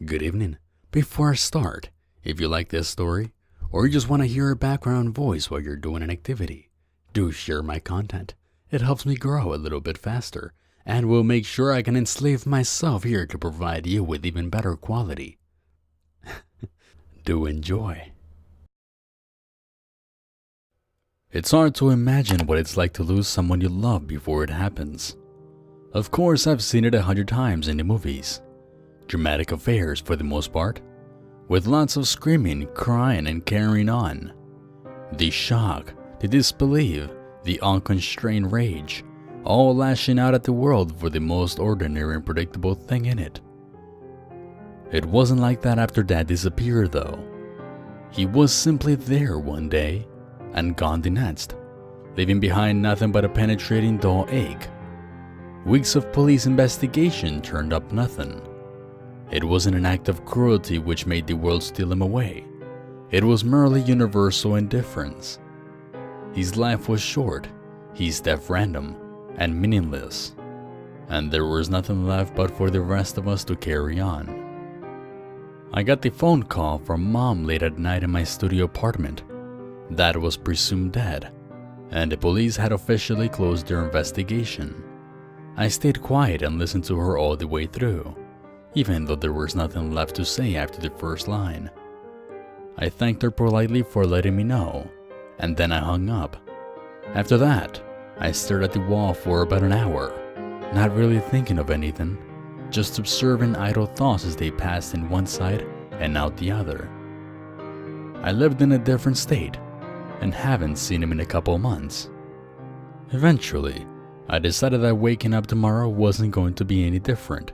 Good evening. Before I start, if you like this story, or you just want to hear a background voice while you're doing an activity, do share my content. It helps me grow a little bit faster, and will make sure I can enslave myself here to provide you with even better quality. Do enjoy. It's hard to imagine what it's like to lose someone you love before it happens. Of course, I've seen it 100 times in the movies. Dramatic affairs for the most part, with lots of screaming, crying, and carrying on. The shock, the disbelief, the unconstrained rage, all lashing out at the world for the most ordinary and predictable thing in it. It wasn't like that after Dad disappeared though. He was simply there one day, and gone the next, leaving behind nothing but a penetrating dull ache. Weeks of police investigation turned up nothing. It wasn't an act of cruelty which made the world steal him away. It was merely universal indifference. His life was short, his death random, and meaningless. And there was nothing left but for the rest of us to carry on. I got the phone call from Mom late at night in my studio apartment. Dad was presumed dead, and the police had officially closed their investigation. I stayed quiet and listened to her all the way through, even though there was nothing left to say after the first line. I thanked her politely for letting me know, and then I hung up. After that, I stared at the wall for about an hour, not really thinking of anything, just observing idle thoughts as they passed in one side and out the other. I lived in a different state, and haven't seen him in a couple months. Eventually, I decided that waking up tomorrow wasn't going to be any different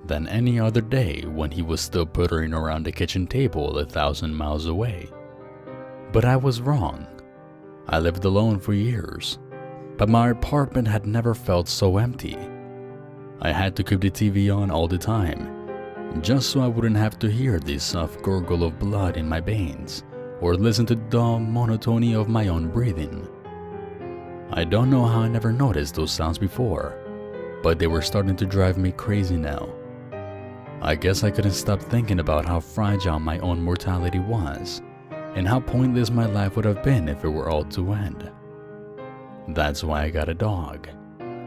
than any other day when he was still puttering around the kitchen table 1,000 miles away. But I was wrong. I lived alone for years, but my apartment had never felt so empty. I had to keep the TV on all the time, just so I wouldn't have to hear the soft gurgle of blood in my veins, or listen to the dull monotony of my own breathing. I don't know how I never noticed those sounds before, but they were starting to drive me crazy now. I guess I couldn't stop thinking about how fragile my own mortality was, and how pointless my life would have been if it were all to end. That's why I got a dog,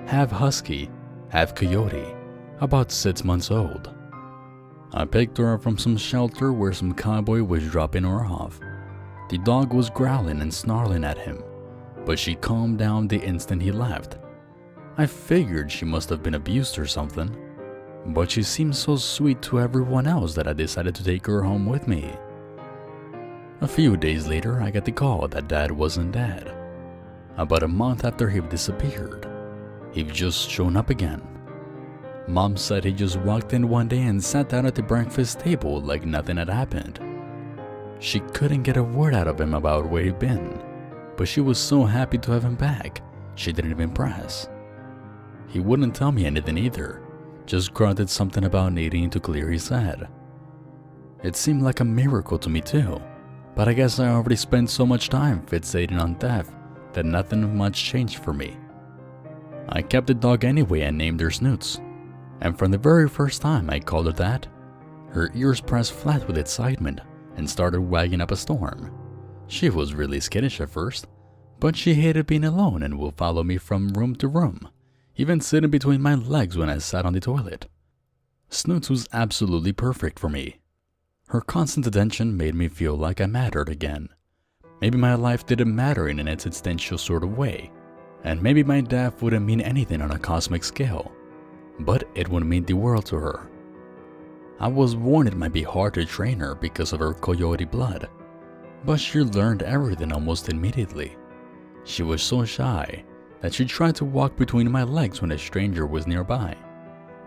half husky, half coyote, about 6 months old. I picked her up from some shelter where some cowboy was dropping her off. The dog was growling and snarling at him, but she calmed down the instant he left. I figured she must have been abused or something, but she seemed so sweet to everyone else that I decided to take her home with me. A few days later, I got the call that Dad wasn't dead. About a month after he disappeared, he'd just shown up again. Mom said he just walked in one day and sat down at the breakfast table like nothing had happened. She couldn't get a word out of him about where he'd been, but she was so happy to have him back, she didn't even press. He wouldn't tell me anything either, just grunted something about needing to clear his head. It seemed like a miracle to me too, but I guess I already spent so much time fixating on death that nothing much changed for me. I kept the dog anyway and named her Snoots, and from the very first time I called her that, her ears pressed flat with excitement and started wagging up a storm. She was really skittish at first, but she hated being alone and would follow me from room to room, even sitting between my legs when I sat on the toilet. Snoots was absolutely perfect for me. Her constant attention made me feel like I mattered again. Maybe my life didn't matter in an existential sort of way, and maybe my death wouldn't mean anything on a cosmic scale, but it would mean the world to her. I was warned it might be hard to train her because of her coyote blood, but she learned everything almost immediately. She was so shy that she tried to walk between my legs when a stranger was nearby,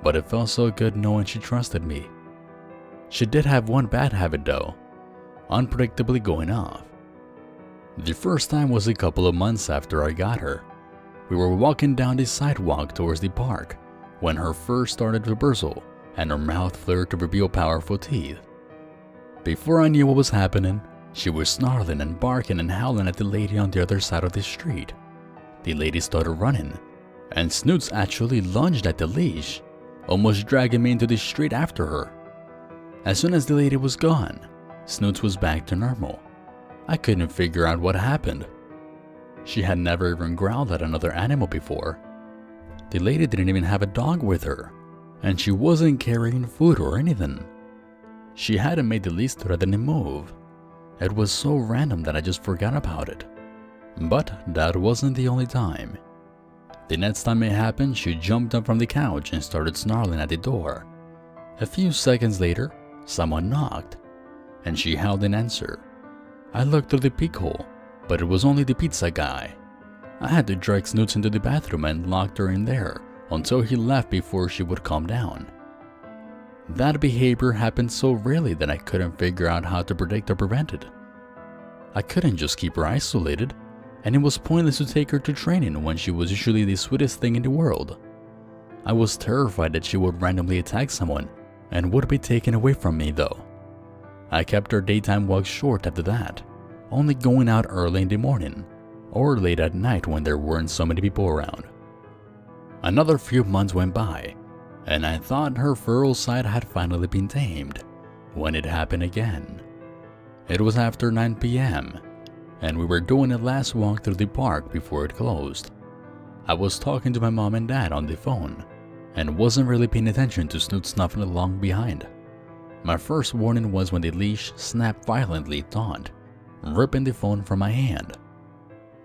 but it felt so good knowing she trusted me. She did have one bad habit though, unpredictably going off. The first time was a couple of months after I got her. We were walking down the sidewalk towards the park when her fur started to bristle and her mouth flared to reveal powerful teeth. Before I knew what was happening, she was snarling and barking and howling at the lady on the other side of the street. The lady started running, and Snoots actually lunged at the leash, almost dragging me into the street after her. As soon as the lady was gone, Snoots was back to normal. I couldn't figure out what happened. She had never even growled at another animal before. The lady didn't even have a dog with her, and she wasn't carrying food or anything. She hadn't made the least threatening move. It was so random that I just forgot about it. But that wasn't the only time. The next time it happened, she jumped up from the couch and started snarling at the door. A few seconds later, someone knocked, and she howled in answer. I looked through the peephole, but it was only the pizza guy. I had to drag Snoots into the bathroom and locked her in there until he left before she would calm down. That behavior happened so rarely that I couldn't figure out how to predict or prevent it. I couldn't just keep her isolated, and it was pointless to take her to training when she was usually the sweetest thing in the world. I was terrified that she would randomly attack someone and would be taken away from me though. I kept our daytime walks short after that, only going out early in the morning or late at night when there weren't so many people around. Another few months went by, and I thought her feral side had finally been tamed when it happened again. It was after 9 p.m., and we were doing a last walk through the park before it closed. I was talking to my mom and dad on the phone, and wasn't really paying attention to Snoot snuffing along behind. My first warning was when the leash snapped violently taut, ripping the phone from my hand.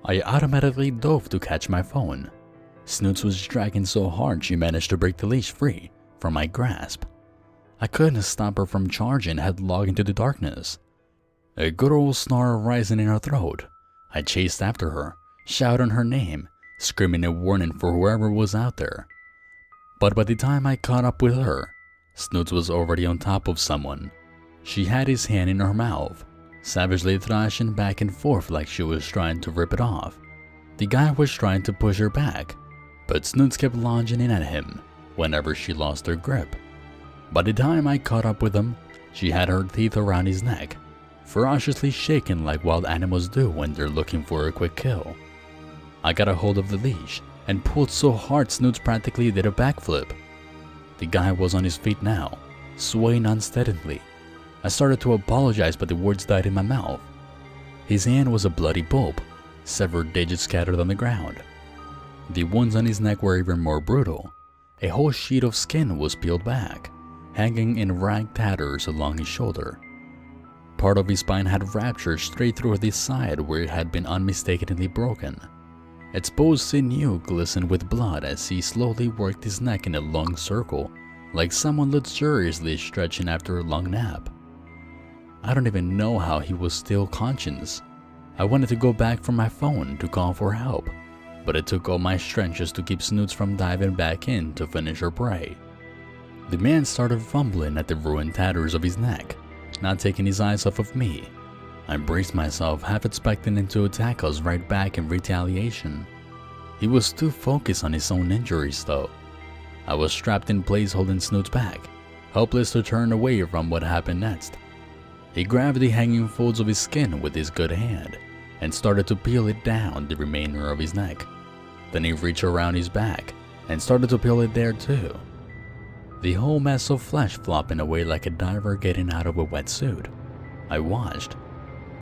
I automatically dove to catch my phone. Snoots was dragging so hard she managed to break the leash free from my grasp. I couldn't stop her from charging headlong into the darkness. A good old snarl rising in her throat, I chased after her, shouting her name, screaming a warning for whoever was out there. But by the time I caught up with her, Snoots was already on top of someone. She had his hand in her mouth, savagely thrashing back and forth like she was trying to rip it off. The guy was trying to push her back, but Snoots kept lunging in at him whenever she lost her grip. By the time I caught up with him, she had her teeth around his neck, ferociously shaking like wild animals do when they're looking for a quick kill. I got a hold of the leash and pulled so hard Snoots practically did a backflip. The guy was on his feet now, swaying unsteadily. I started to apologize, but the words died in my mouth. His hand was a bloody pulp, severed digits scattered on the ground. The wounds on his neck were even more brutal. A whole sheet of skin was peeled back, hanging in ragged tatters along his shoulder. Part of his spine had ruptured straight through the side where it had been unmistakably broken. Exposed sinew glistened with blood as he slowly worked his neck in a long circle, like someone luxuriously stretching after a long nap. I don't even know how he was still conscious. I wanted to go back for my phone to call for help, but it took all my strength just to keep Snoots from diving back in to finish her prey. The man started fumbling at the ruined tatters of his neck, not taking his eyes off of me. I braced myself, half expecting him to attack us right back in retaliation. He was too focused on his own injuries though. I was strapped in place holding Snoots back, helpless to turn away from what happened next. He grabbed the hanging folds of his skin with his good hand and started to peel it down the remainder of his neck. Then he reached around his back and started to peel it there too. The whole mess of flesh flopping away like a diver getting out of a wetsuit. I watched,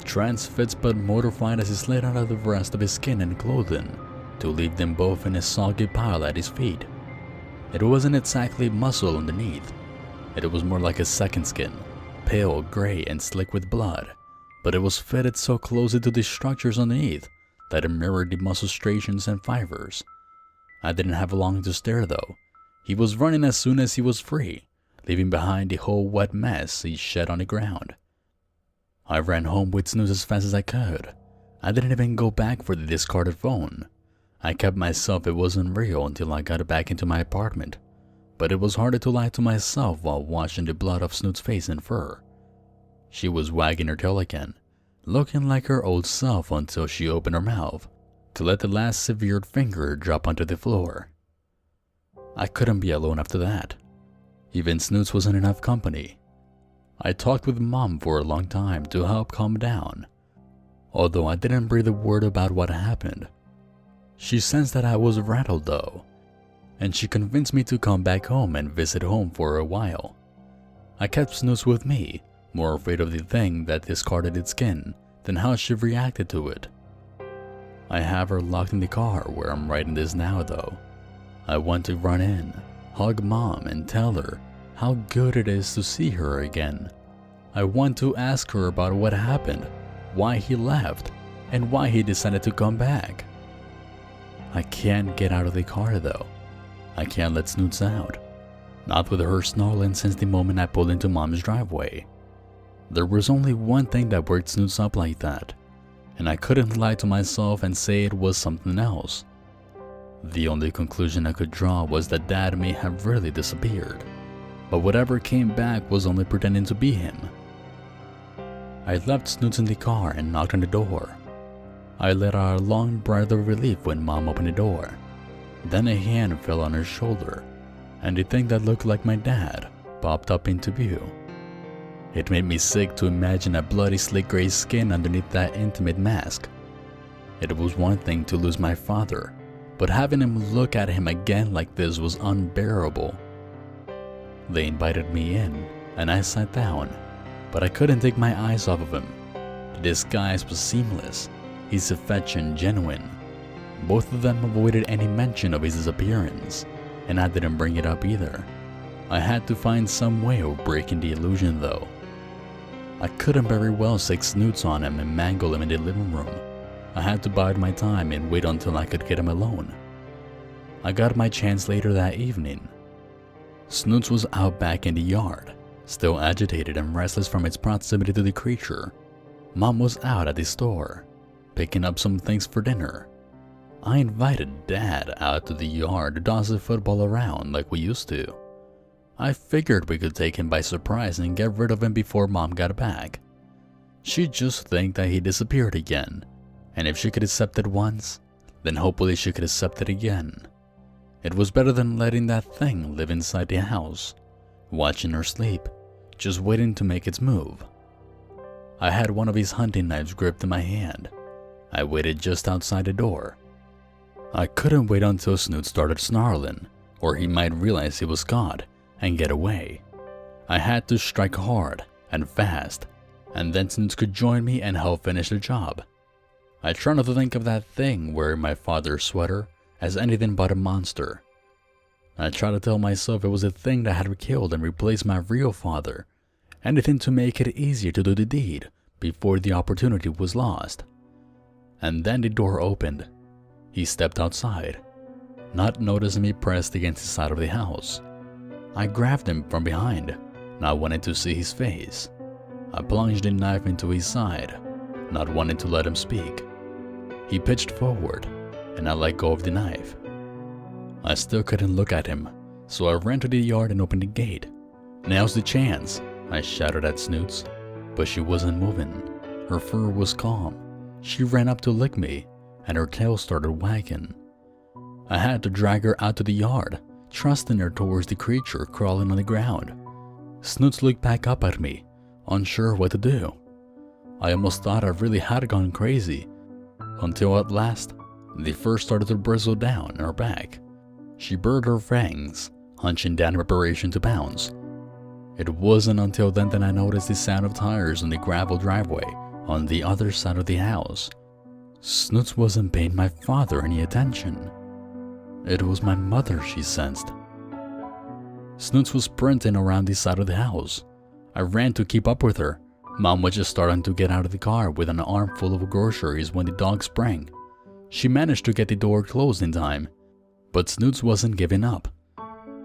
transfixed but mortified as he slid out of the rest of his skin and clothing to leave them both in a soggy pile at his feet. It wasn't exactly muscle underneath. It was more like a second skin, pale gray and slick with blood, but it was fitted so closely to the structures underneath that it mirrored the muscle striations and fibers. I didn't have long to stare though. He was running as soon as he was free, leaving behind the whole wet mess he shed on the ground. I ran home with Snooze as fast as I could. I didn't even go back for the discarded phone. I kept myself it wasn't real until I got back into my apartment, but it was harder to lie to myself while watching the blood of Snoot's face and fur. She was wagging her tail again, looking like her old self until she opened her mouth to let the last severed finger drop onto the floor. I couldn't be alone after that. Even Snoots wasn't enough company. I talked with Mom for a long time to help calm down, although I didn't breathe a word about what happened. She sensed that I was rattled though, and she convinced me to come back home and visit home for a while. I kept Snoots with me, more afraid of the thing that discarded its skin than how she reacted to it. I have her locked in the car where I'm writing this now though. I want to run in, hug Mom and tell her how good it is to see her again. I want to ask her about what happened, why he left, and why he decided to come back. I can't get out of the car though. I can't let Snoots out. Not with her snarling since the moment I pulled into Mom's driveway. There was only one thing that worked Snoots up like that, and I couldn't lie to myself and say it was something else. The only conclusion I could draw was that Dad may have really disappeared, but whatever came back was only pretending to be him. I left Snoots in the car and knocked on the door. I let out a long breath of relief when Mom opened the door. Then a hand fell on her shoulder, and the thing that looked like my dad popped up into view. It made me sick to imagine a bloody slick gray skin underneath that intimate mask. It was one thing to lose my father, but having him look at him again like this was unbearable. They invited me in, and I sat down, but I couldn't take my eyes off of him. The disguise was seamless, his affection genuine. Both of them avoided any mention of his disappearance, and I didn't bring it up either. I had to find some way of breaking the illusion though. I couldn't very well stick Snoots on him and mangle him in the living room. I had to bide my time and wait until I could get him alone. I got my chance later that evening. Snoots was out back in the yard, still agitated and restless from its proximity to the creature. Mom was out at the store, picking up some things for dinner. I invited Dad out to the yard to toss a football around like we used to. I figured we could take him by surprise and get rid of him before Mom got back. She'd just think that he disappeared again, and if she could accept it once, then hopefully she could accept it again. It was better than letting that thing live inside the house, watching her sleep, just waiting to make its move. I had one of his hunting knives gripped in my hand. I waited just outside the door. I couldn't wait until Snoots started snarling, or he might realize he was caught and get away. I had to strike hard and fast, and then Snoots could join me and help finish the job. I tried not to think of that thing wearing my father's sweater as anything but a monster. I tried to tell myself it was a thing that had killed and replaced my real father, anything to make it easier to do the deed before the opportunity was lost. And then the door opened. He stepped outside, not noticing me pressed against the side of the house. I grabbed him from behind, not wanting to see his face. I plunged the knife into his side, not wanting to let him speak. He pitched forward, and I let go of the knife. I still couldn't look at him, so I ran to the yard and opened the gate. "Now's the chance," I shouted at Snoots, but she wasn't moving. Her fur was calm. She ran up to lick me, and her tail started wagging. I had to drag her out to the yard, thrusting her towards the creature crawling on the ground. Snoots looked back up at me, unsure what to do. I almost thought I really had gone crazy, until at last, the fur started to bristle down her back. She bared her fangs, hunching down in preparation to pounce. It wasn't until then that I noticed the sound of tires on the gravel driveway on the other side of the house. Snoots wasn't paying my father any attention. It was my mother she sensed. Snoots was sprinting around the side of the house. I ran to keep up with her. Mom was just starting to get out of the car with an armful of groceries when the dog sprang. She managed to get the door closed in time, but Snoots wasn't giving up.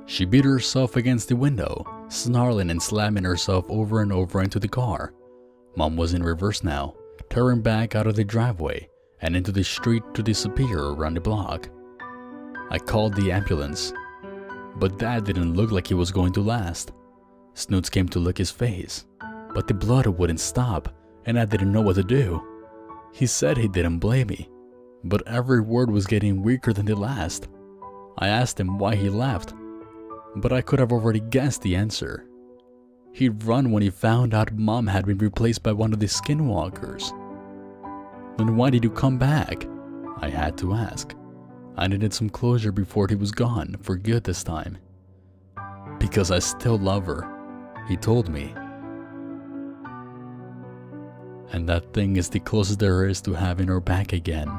She beat herself against the window, snarling and slamming herself over and over into the car. Mom was in reverse now, tearing back out of the driveway and into the street to disappear around the block. I called the ambulance, but Dad didn't look like he was going to last. Snoots came to lick his face, but the blood wouldn't stop, and I didn't know what to do. He said he didn't blame me, but every word was getting weaker than the last. I asked him why he left, but I could have already guessed the answer. He'd run when he found out Mom had been replaced by one of the Skinwalkers. "Then why did you come back?" I had to ask. I needed some closure before he was gone for good this time. "Because I still love her. he told me. And that thing is the closest there is to having her back again.